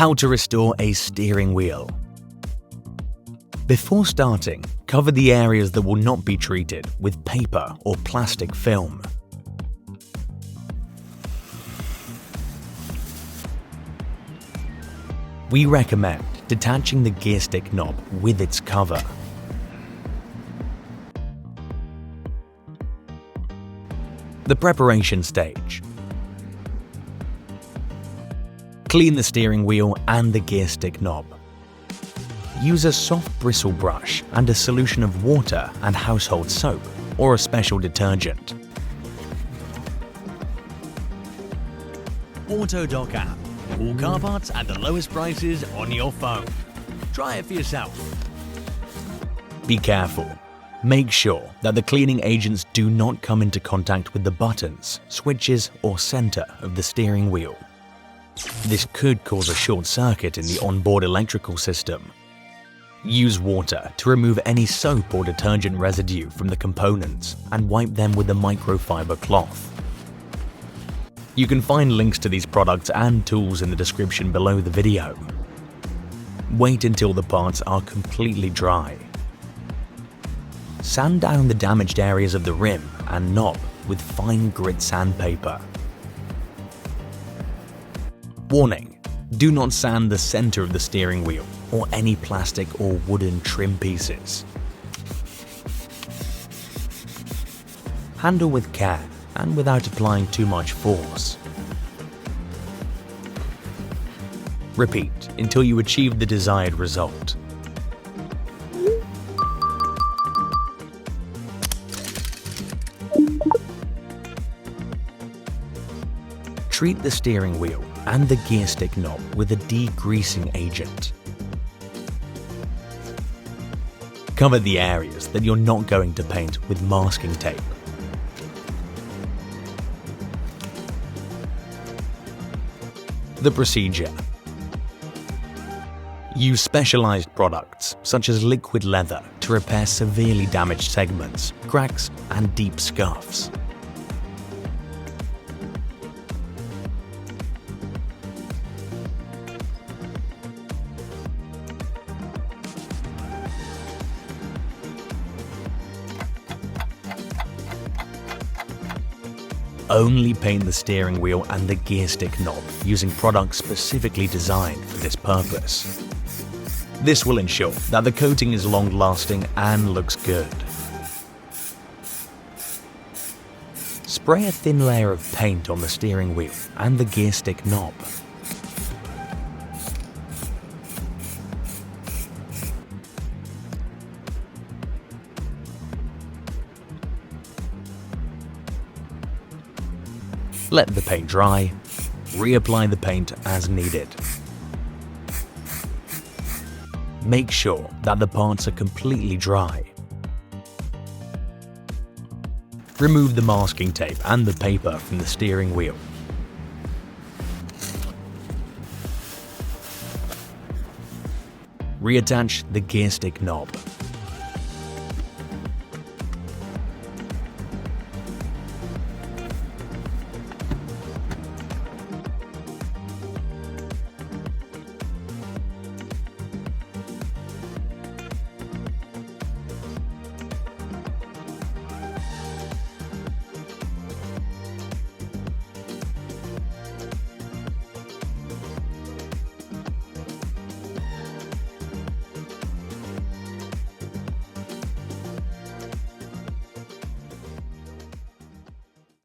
How to restore a steering wheel. Before starting, cover the areas that will not be treated with paper or plastic film. We recommend detaching the gear stick knob with its cover. The preparation stage. Clean the steering wheel and the gear stick knob. Use a soft bristle brush and a solution of water and household soap or a special detergent. Autodoc app. All car parts at the lowest prices on your phone. Try it for yourself. Be careful. Make sure that the cleaning agents do not come into contact with the buttons, switches or center of the steering wheel. This could cause a short circuit in the onboard electrical system. Use water to remove any soap or detergent residue from the components and wipe them with a microfibre cloth. You can find links to these products and tools in the description below the video. Wait until the parts are completely dry. Sand down the damaged areas of the rim and knob with fine grit sandpaper. Warning: do not sand the center of the steering wheel or any plastic or wooden trim pieces. Handle with care and without applying too much force. Repeat until you achieve the desired result. Treat the steering wheel and the gear stick knob with a degreasing agent. Cover the areas that you're not going to paint with masking tape. The procedure. Use specialized products such as liquid leather to repair severely damaged segments, cracks and deep scuffs. Only paint the steering wheel and the gear stick knob using products specifically designed for this purpose. This will ensure that the coating is long-lasting and looks good. Spray a thin layer of paint on the steering wheel and the gear stick knob. Let the paint dry. Reapply the paint as needed. Make sure that the parts are completely dry. Remove the masking tape and the paper from the steering wheel. Reattach the gear stick knob.